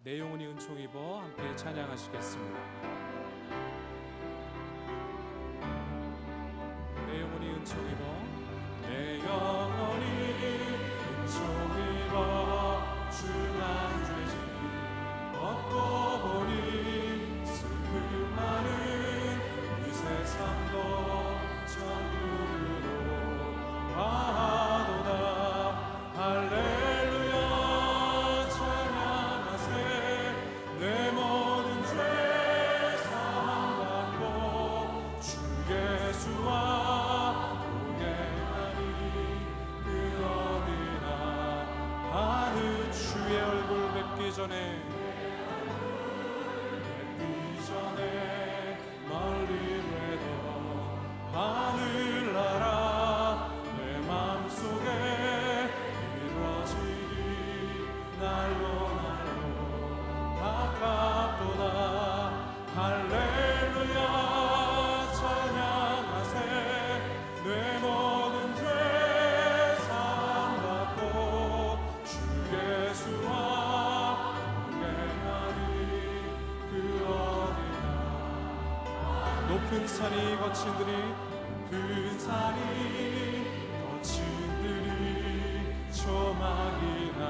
내 영혼이 은총 입어 함께 찬양하시겠습니다. 내 영혼이 은총 입어 내 영혼이 은총 입어 주만 죄지 얻고 보니 슬픔 많은 이 세상도 천국으로 가도다. 할렐루야 찬양하세. 내 모든 죄 사함받고 주 예수와 동행하니 그 어디나 하늘 주의 얼굴 뵙기 전에 멀리 되던 하늘나라 내 맘속에 이루어지리. 날로 가깝도다. 할렐루야 찬양하세. 내 모든 죄 사함받고 주 예수와 동행하니 그 어디나. 높은 산이 거친들이 높은 산이 거친들이 조막이나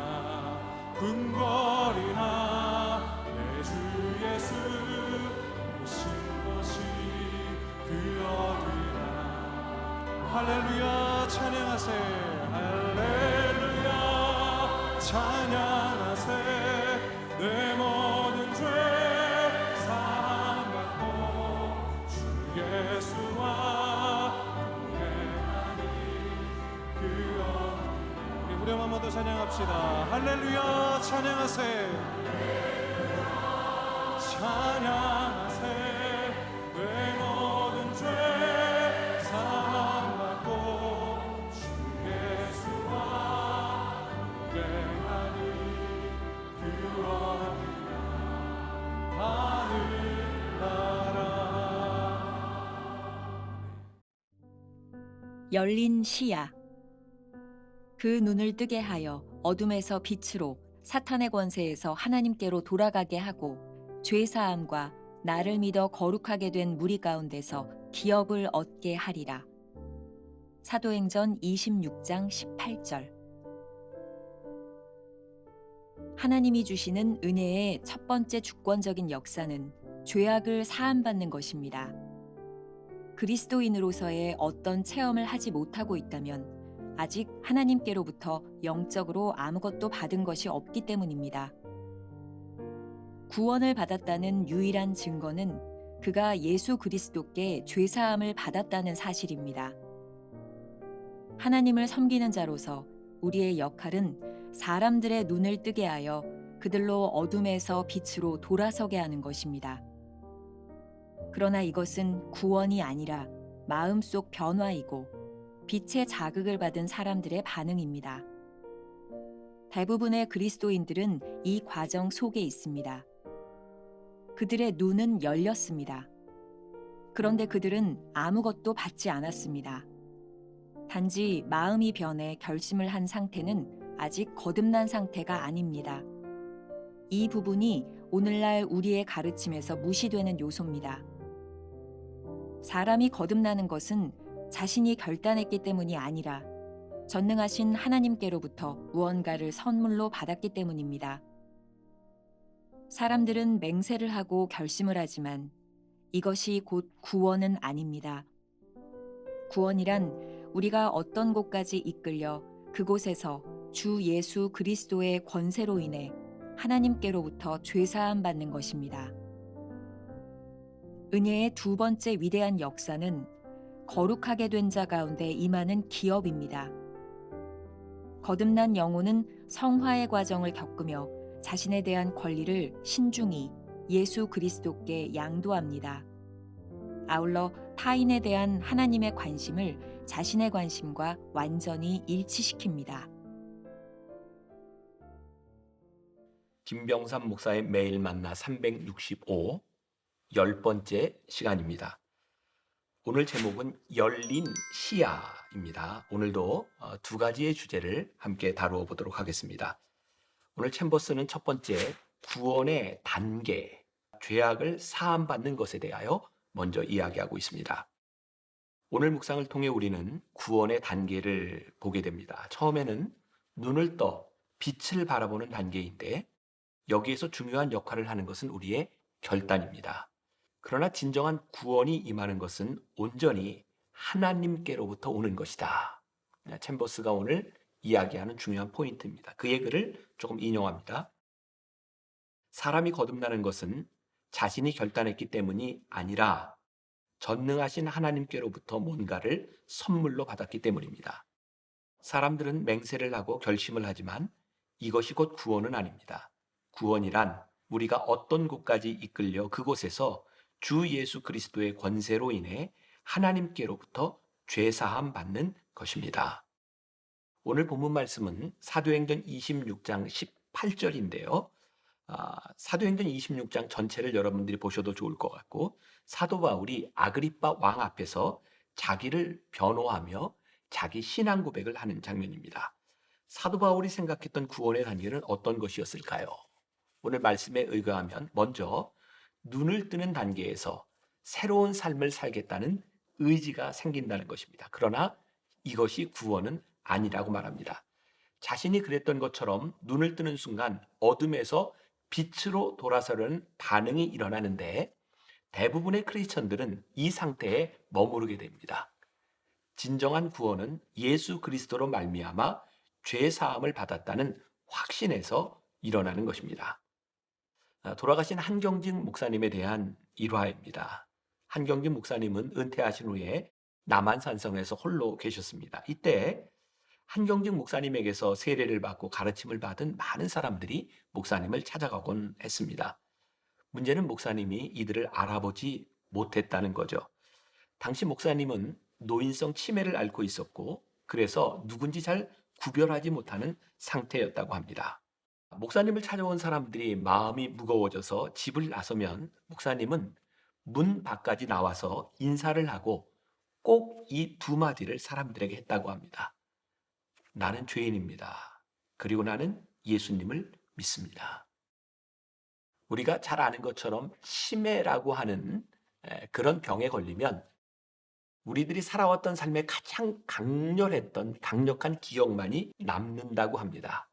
궁궐이나 내 주 예수 오신 것이 그 어디나. 할렐루야 찬양하세. 할렐루야 찬양하세. 내 모든 죄 사함받고 주 예수와 동행하니 그 어디나. 우리 후렴 한 번 더 찬양합시다. 할렐루야 찬양하세. 찬양하세. 내 모든 죄 사함받고 주 예수와 동행하니 그 어디나 하늘나라. 열린 시야. 그 눈을 뜨게 하여 어둠에서 빛으로 사탄의 권세에서 하나님께로 돌아가게 하고 죄사함과 나를 믿어 거룩하게 된 무리 가운데서 기업을 얻게 하리라. 사도행전 26장 18절. 하나님이 주시는 은혜의 첫 번째 주권적인 역사는 죄악을 사함받는 것입니다. 그리스도인으로서의 어떤 체험을 하지 못하고 있다면 아직 하나님께로부터 영적으로 아무것도 받은 것이 없기 때문입니다. 구원을 받았다는 유일한 증거는 그가 예수 그리스도께 죄사함을 받았다는 사실입니다. 하나님을 섬기는 자로서 우리의 역할은 사람들의 눈을 뜨게 하여 그들로 어둠에서 빛으로 돌아서게 하는 것입니다. 그러나 이것은 구원이 아니라 마음속 변화이고 빛의 자극을 받은 사람들의 반응입니다. 대부분의 그리스도인들은 이 과정 속에 있습니다. 그들의 눈은 열렸습니다. 그런데 그들은 아무것도 받지 않았습니다. 단지 마음이 변해 결심을 한 상태는 아직 거듭난 상태가 아닙니다. 이 부분이 오늘날 우리의 가르침에서 무시되는 요소입니다. 사람이 거듭나는 것은 자신이 결단했기 때문이 아니라 전능하신 하나님께로부터 무언가를 선물로 받았기 때문입니다. 사람들은 맹세를 하고 결심을 하지만 이것이 곧 구원은 아닙니다. 구원이란 우리가 어떤 곳까지 이끌려 그곳에서 주 예수 그리스도의 권세로 인해 하나님께로부터 죄사함 받는 것입니다. 은혜의 두 번째 위대한 역사는 거룩하게 된 자 가운데 임하는 기업입니다. 거듭난 영혼은 성화의 과정을 겪으며 자신에 대한 권리를 신중히 예수 그리스도께 양도합니다. 아울러 타인에 대한 하나님의 관심을 자신의 관심과 완전히 일치시킵니다. 김병삼 목사의 매일 만나 365 10번째 시간입니다. 오늘 제목은 열린 시야입니다. 오늘도 두 가지의 주제를 함께 다루어 보도록 하겠습니다. 오늘 챔버스는 첫 번째 구원의 단계, 죄악을 사함받는 것에 대하여 먼저 이야기하고 있습니다. 오늘 묵상을 통해 우리는 구원의 단계를 보게 됩니다. 처음에는 눈을 떠 빛을 바라보는 단계인데 여기에서 중요한 역할을 하는 것은 우리의 결단입니다. 그러나 진정한 구원이 임하는 것은 온전히 하나님께로부터 오는 것이다. 챔버스가 오늘 이야기하는 중요한 포인트입니다. 그의 글을 조금 인용합니다. 사람이 거듭나는 것은 자신이 결단했기 때문이 아니라 전능하신 하나님께로부터 뭔가를 선물로 받았기 때문입니다. 사람들은 맹세를 하고 결심을 하지만 이것이 곧 구원은 아닙니다. 구원이란 우리가 어떤 곳까지 이끌려 그곳에서 주 예수 그리스도의 권세로 인해 하나님께로부터 죄사함 받는 것입니다. 오늘 본문 말씀은 사도행전 26장 18절인데요. 사도행전 26장 전체를 여러분들이 보셔도 좋을 것 같고 사도 바울이 아그리빠 왕 앞에서 자기를 변호하며 자기 신앙 고백을 하는 장면입니다. 사도 바울이 생각했던 구원의 단계는 어떤 것이었을까요? 오늘 말씀에 의거하면 먼저 눈을 뜨는 단계에서 새로운 삶을 살겠다는 의지가 생긴다는 것입니다. 그러나 이것이 구원은 아니라고 말합니다. 자신이 그랬던 것처럼 눈을 뜨는 순간 어둠에서 빛으로 돌아서려는 반응이 일어나는데 대부분의 크리스천들은 이 상태에 머무르게 됩니다. 진정한 구원은 예수 그리스도로 말미암아 죄 사함을 받았다는 확신에서 일어나는 것입니다. 돌아가신 한경직 목사님에 대한 일화입니다. 한경직 목사님은 은퇴하신 후에 남한산성에서 홀로 계셨습니다. 이때 한경직 목사님에게서 세례를 받고 가르침을 받은 많은 사람들이 목사님을 찾아가곤 했습니다. 문제는 목사님이 이들을 알아보지 못했다는 거죠. 당시 목사님은 노인성 치매를 앓고 있었고 그래서 누군지 잘 구별하지 못하는 상태였다고 합니다. 목사님을 찾아온 사람들이 마음이 무거워져서 집을 나서면 목사님은 문 밖까지 나와서 인사를 하고 꼭 이 두 마디를 사람들에게 했다고 합니다. 나는 죄인입니다. 그리고 나는 예수님을 믿습니다. 우리가 잘 아는 것처럼 치매라고 하는 그런 병에 걸리면 우리들이 살아왔던 삶에 가장 강렬했던 강력한 기억만이 남는다고 합니다.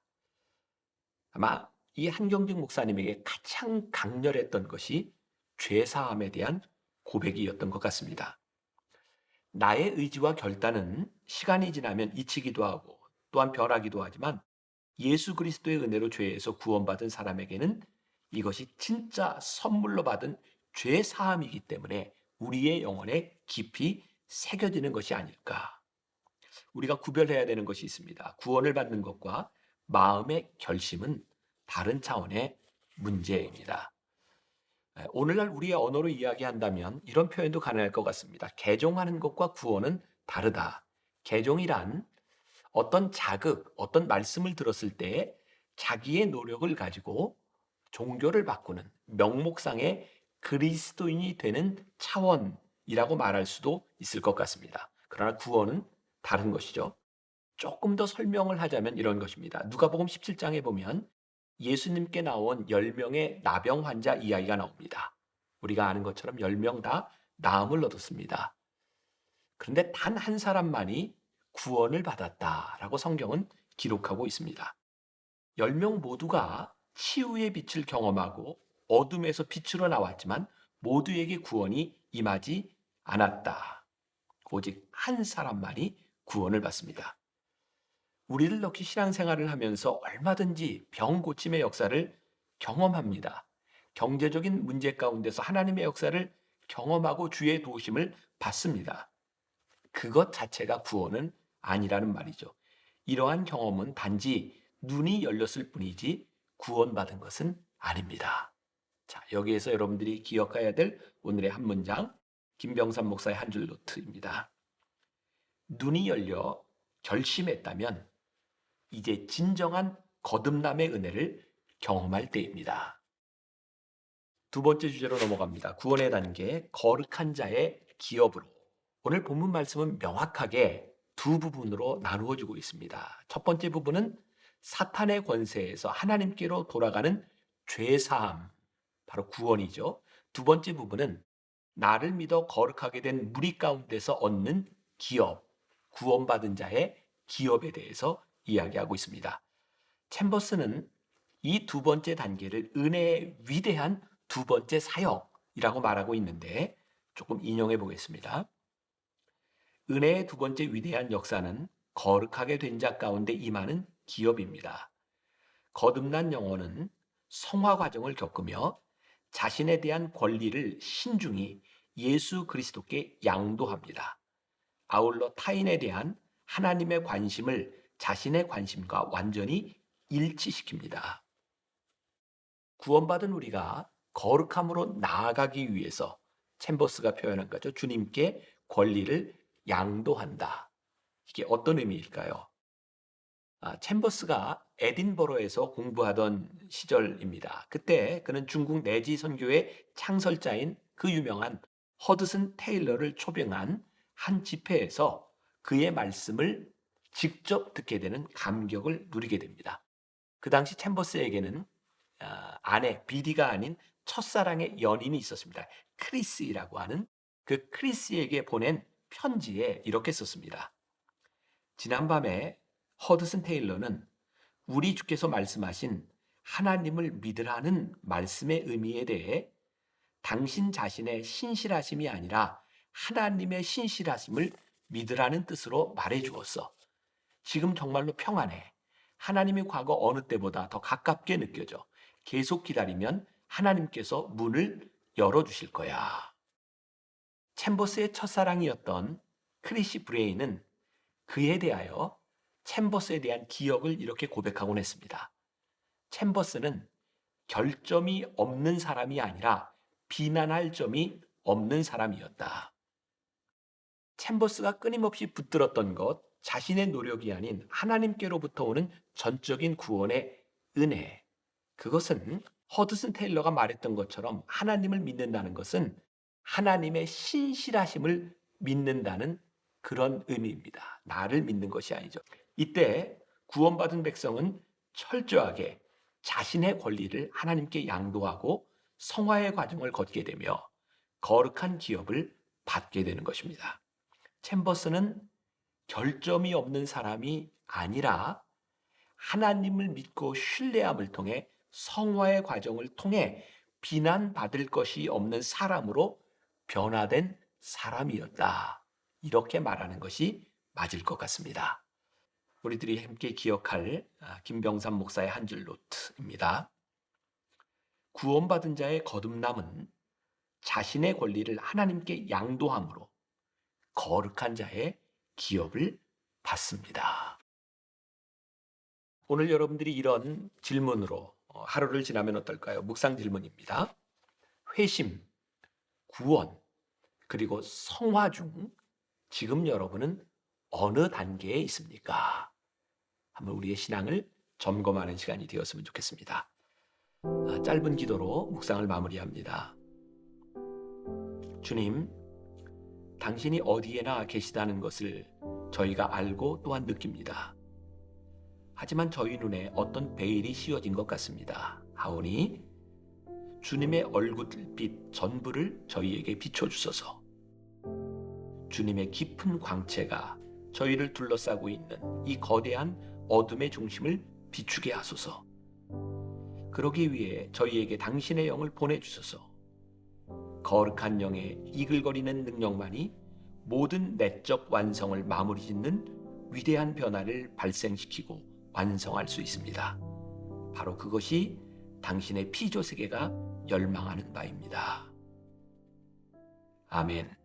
아마 이 한경직 목사님에게 가장 강렬했던 것이 죄사함에 대한 고백이었던 것 같습니다. 나의 의지와 결단은 시간이 지나면 잊히기도 하고 또한 변하기도 하지만 예수 그리스도의 은혜로 죄에서 구원받은 사람에게는 이것이 진짜 선물로 받은 죄 사함이기 때문에 우리의 영혼에 깊이 새겨지는 것이 아닐까. 우리가 구별해야 되는 것이 있습니다. 구원을 받는 것과 마음의 결심은 다른 차원의 문제입니다. 오늘날 우리의 언어로 이야기한다면 이런 표현도 가능할 것 같습니다. 개종하는 것과 구원은 다르다. 개종이란 어떤 자극, 어떤 말씀을 들었을 때 자기의 노력을 가지고 종교를 바꾸는 명목상의 그리스도인이 되는 차원이라고 말할 수도 있을 것 같습니다. 그러나 구원은 다른 것이죠. 조금 더 설명을 하자면 이런 것입니다. 누가복음 17장에 보면 예수님께 나온 10명의 나병 환자 이야기가 나옵니다. 우리가 아는 것처럼 10명 다 나음을 얻었습니다. 그런데 단 한 사람만이 구원을 받았다라고 성경은 기록하고 있습니다. 10명 모두가 치유의 빛을 경험하고 어둠에서 빛으로 나왔지만 모두에게 구원이 임하지 않았다. 오직 한 사람만이 구원을 받습니다. 우리들 역시 신앙생활을 하면서 얼마든지 병 고침의 역사를 경험합니다. 경제적인 문제 가운데서 하나님의 역사를 경험하고 주의 도우심을 받습니다. 그것 자체가 구원은 아니라는 말이죠. 이러한 경험은 단지 눈이 열렸을 뿐이지 구원받은 것은 아닙니다. 자, 여기에서 여러분들이 기억해야 될 오늘의 한 문장, 김병삼 목사의 한 줄 노트입니다. 눈이 열려 결심했다면 이제 진정한 거듭남의 은혜를 경험할 때입니다. 두 번째 주제로 넘어갑니다. 구원의 단계, 거룩한 자의 기업으로. 오늘 본문 말씀은 명확하게 두 부분으로 나누어지고 있습니다. 첫 번째 부분은 사탄의 권세에서 하나님께로 돌아가는 죄사함, 바로 구원이죠. 두 번째 부분은 나를 믿어 거룩하게 된 무리 가운데서 얻는 기업, 구원받은 자의 기업에 대해서 이야기하고 있습니다. 챔버스는 이 두 번째 단계를 은혜의 위대한 두 번째 사역이라고 말하고 있는데 조금 인용해 보겠습니다. 은혜의 두 번째 위대한 역사는 거룩하게 된 자 가운데 임하는 기업입니다. 거듭난 영혼은 성화 과정을 겪으며 자신에 대한 권리를 신중히 예수 그리스도께 양도합니다. 아울러 타인에 대한 하나님의 관심을 자신의 관심과 완전히 일치시킵니다. 구원받은 우리가 거룩함으로 나아가기 위해서 챔버스가 표현한 거죠. 주님께 권리를 양도한다. 이게 어떤 의미일까요? 챔버스가 에딘버러에서 공부하던 시절입니다. 그때 그는 중국 내지 선교의 창설자인 그 유명한 허드슨 테일러를 초빙한 한 집회에서 그의 말씀을 직접 듣게 되는 감격을 누리게 됩니다. 그 당시 챔버스에게는 아내 비디가 아닌 첫사랑의 연인이 있었습니다. 크리스라고 하는 그 크리스에게 보낸 편지에 이렇게 썼습니다. 지난밤에 허드슨 테일러는 우리 주께서 말씀하신 하나님을 믿으라는 말씀의 의미에 대해 당신 자신의 신실하심이 아니라 하나님의 신실하심을 믿으라는 뜻으로 말해 주었어. 지금 정말로 평안해. 하나님이 과거 어느 때보다 더 가깝게 느껴져. 계속 기다리면 하나님께서 문을 열어주실 거야. 챔버스의 첫사랑이었던 크리시 브레이는 그에 대하여 챔버스에 대한 기억을 이렇게 고백하곤 했습니다. 챔버스는 결점이 없는 사람이 아니라 비난할 점이 없는 사람이었다. 챔버스가 끊임없이 붙들었던 것, 자신의 노력이 아닌 하나님께로부터 오는 전적인 구원의 은혜. 그것은 허드슨 테일러가 말했던 것처럼 하나님을 믿는다는 것은 하나님의 신실하심을 믿는다는 그런 의미입니다. 나를 믿는 것이 아니죠. 이때 구원받은 백성은 철저하게 자신의 권리를 하나님께 양도하고 성화의 과정을 걷게 되며 거룩한 기업을 받게 되는 것입니다. 챔버스는 결점이 없는 사람이 아니라 하나님을 믿고 신뢰함을 통해 성화의 과정을 통해 비난받을 것이 없는 사람으로 변화된 사람이었다. 이렇게 말하는 것이 맞을 것 같습니다. 우리들이 함께 기억할 김병삼 목사의 한 줄 노트입니다. 구원받은 자의 거듭남은 자신의 권리를 하나님께 양도함으로 거룩한 자의 기업을 받습니다. 오늘 여러분들이 이런 질문으로 하루를 지나면 어떨까요? 묵상 질문입니다. 회심, 구원, 그리고 성화 중 지금 여러분은 어느 단계에 있습니까? 한번 우리의 신앙을 점검하는 시간이 되었으면 좋겠습니다. 짧은 기도로 묵상을 마무리합니다. 주님, 당신이 어디에나 계시다는 것을 저희가 알고 또한 느낍니다. 하지만 저희 눈에 어떤 베일이 씌워진 것 같습니다. 하오니 주님의 얼굴빛 전부를 저희에게 비춰주소서. 주님의 깊은 광채가 저희를 둘러싸고 있는 이 거대한 어둠의 중심을 비추게 하소서. 그러기 위해 저희에게 당신의 영을 보내주소서. 거룩한 영의 이글거리는 능력만이 모든 내적 완성을 마무리 짓는 위대한 변화를 발생시키고 완성할 수 있습니다. 바로 그것이 당신의 피조 세계가 열망하는 바입니다. 아멘.